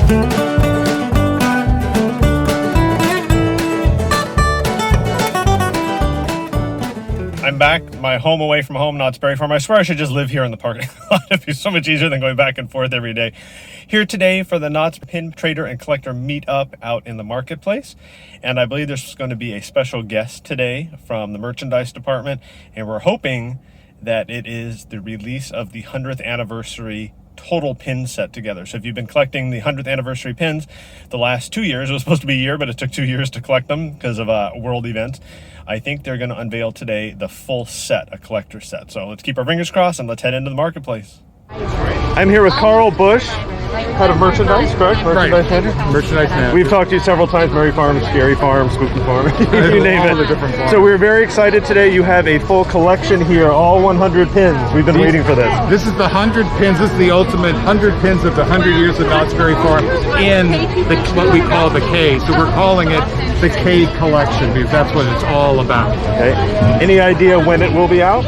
I'm back, my home away from home, Knott's Berry Farm. I swear I should just live here in the parking lot. It'd be so much easier than going back and forth every day. Here today for the Knott's Pin Trader and Collector Meetup out in the marketplace. And I believe there's going to be a special guest today from the merchandise department. And we're hoping that it is the release of the 100th anniversary total pin set together. So if you've been collecting the 100th anniversary pins the last 2 years, it was supposed to be a year, but it took 2 years to collect them because of world events. I think they're going to unveil today the full set, a collector set. So let's keep our fingers crossed and let's head into the marketplace. I'm here with Karl Bush, head of merchandise, correct? Merchandise manager? Merchandise manager. We've talked to you several times, Merry Farm, Scary Farm, Spooky Farm, you name it. All the different farms. So we're very excited today. You have a full collection here, all 100 pins. We've been waiting for this. This is the 100 pins. This is the ultimate 100 pins of the 100 years of Knott's Berry Farm in what we call the K. So we're calling it the K collection because that's what it's all about. Okay. Any idea when it will be out?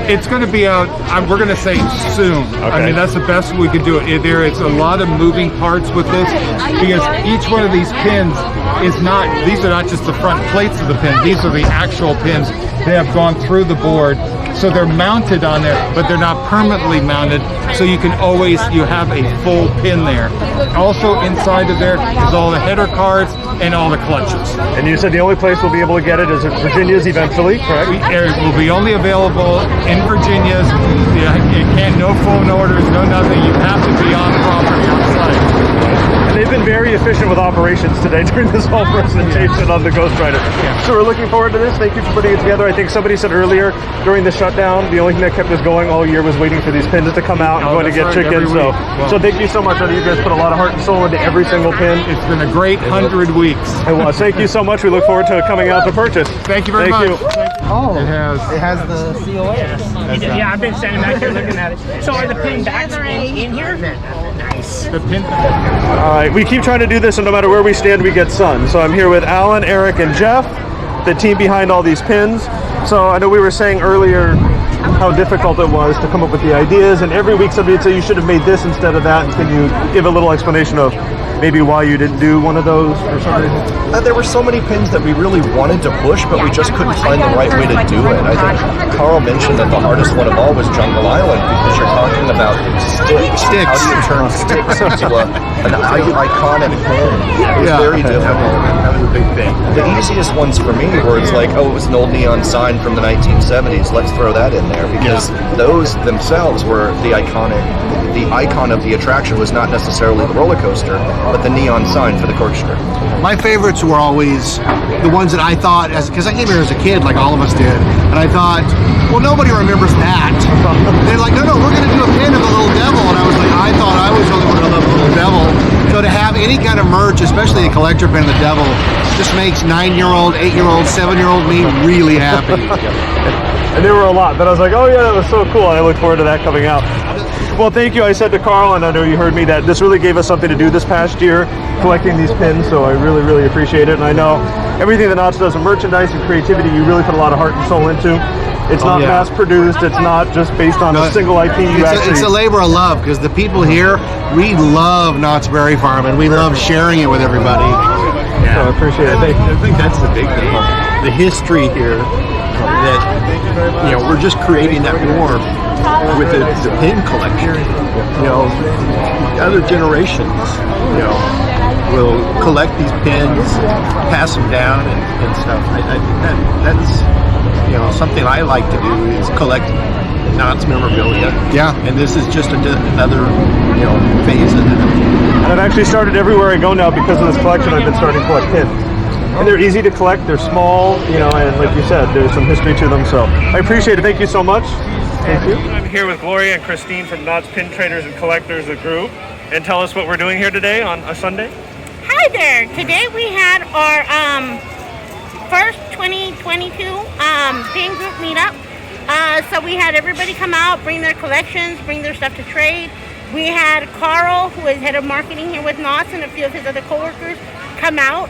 It's going to be out, we're going to say soon. Okay. I mean, that's the best we could do it. There is a lot of moving parts with this because each one of these pins is not, these are not just the front plates of the pin. These are the actual pins. They have gone through the board. So they're mounted on there, but they're not permanently mounted. So you can always, you have a full pin there. Also inside of there is all the header cards and all the clutches. And you said the only place we'll be able to get it is at Virginia's eventually, correct? It will be only available in Virginia's. You can't, no phone orders, no nothing. You have to be on property on site. And they've been very efficient with operations today during this whole presentation on the Ghost Rider. Yeah. So we're looking forward to this. Thank you for putting it together. I think somebody said earlier during the shutdown, the only thing that kept us going all year was waiting for these pins to come out and going to get chickens. So thank you so much. I know you guys put a lot of heart and soul into every single pin. It's been a great 100 weeks. It was. Thank you so much. We look forward to it coming out to purchase. Thank you very much. You. Oh, it has the COA. Yeah, I've been standing back here looking at it. So are the pin backs in here? Nice. The pin. All right, we keep trying to do this, and no matter where we stand, we get sun. So I'm here with Alan, Eric, and Jeff, the team behind all these pins. So I know we were saying earlier how difficult it was to come up with the ideas, and every week somebody would say you should have made this instead of that, and can you give a little explanation of maybe why you didn't do one of those or something? There were so many pins that we really wanted to push, but we just couldn't find the right way to do it. I think Karl mentioned that the hardest one of all was Jungle Island because you're talking about sticks. How do you turn sticks into an iconic pin? It was very difficult. That was a big thing. The easiest ones for me were it's like, oh, it was an old neon sign from the 1970s. Let's throw that in there because those themselves were the iconic. The icon of the attraction was not necessarily the roller coaster, but the neon sign for the corkscrew. My favorites were always the ones that I thought, because I came here as a kid like all of us did, and I thought, well, nobody remembers that. They're like, no, we're going to do a pin of the little devil, and I was like, I thought I was the only one to love the little devil. So to have any kind of merch, especially a collector pin of the devil, just makes 9-year-old, 8-year-old, 7-year-old me really happy. And there were a lot, but I was like, oh yeah, that was so cool. I look forward to that coming out. Well, thank you. I said to Karl, and I know you heard me, that this really gave us something to do this past year, collecting these pins, so I really, really appreciate it. And I know everything that Knott does in merchandise and creativity, you really put a lot of heart and soul into. It's not mass-produced. It's not just based on a single IP. It's a labor of love, because the people here, we love Knott's Berry Farm, and we love sharing it with everybody. So I appreciate it. I think that's the big thing. The history here, that we're just creating that more with the pin collection. Other generations, will collect these pins, pass them down and stuff. That's something I like to do is collect Knott's memorabilia. Yeah. And this is just another phase of that. And I've actually started everywhere I go now because of this collection. I've been starting to collect pins. And they're easy to collect, they're small, and like you said, there's some history to them, so I appreciate it. Thank you so much. Thank you. I'm here with Gloria and Christine from Knott's Pin Traders and Collectors, the group, and tell us what we're doing here today on a Sunday. Hi there. Today we had our first 2022 Pin Group Meetup. So we had everybody come out, bring their collections, bring their stuff to trade. We had Karl, who is head of marketing here with Knott, and a few of his other coworkers come out,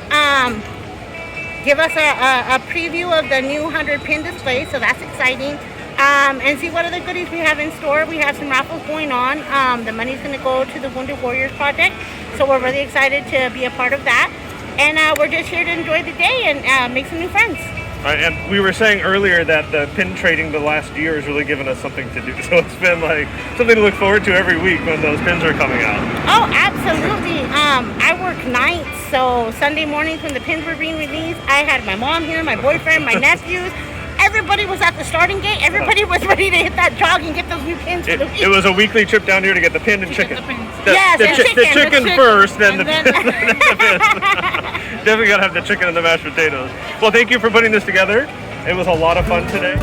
give us a preview of the new 100 pin display, so that's exciting. and see what other goodies we have in store. We have some raffles going on. The money's going to go to the Wounded Warriors Project, so we're really excited to be a part of that. And we're just here to enjoy the day and make some new friends. And we were saying earlier that the pin trading the last year has really given us something to do. So it's been like something to look forward to every week when those pins are coming out. Oh, absolutely. I work nights, so Sunday mornings when the pins were being released, I had my mom here, my boyfriend, my nephews. Everybody was at the starting gate. Everybody was ready to hit that jog and get those new pins for the week. It was a weekly trip down here to get the pin and chicken. Yes, the chicken first, then the then- pin. Definitely got to have the chicken and the mashed potatoes. Well, thank you for putting this together. It was a lot of fun today.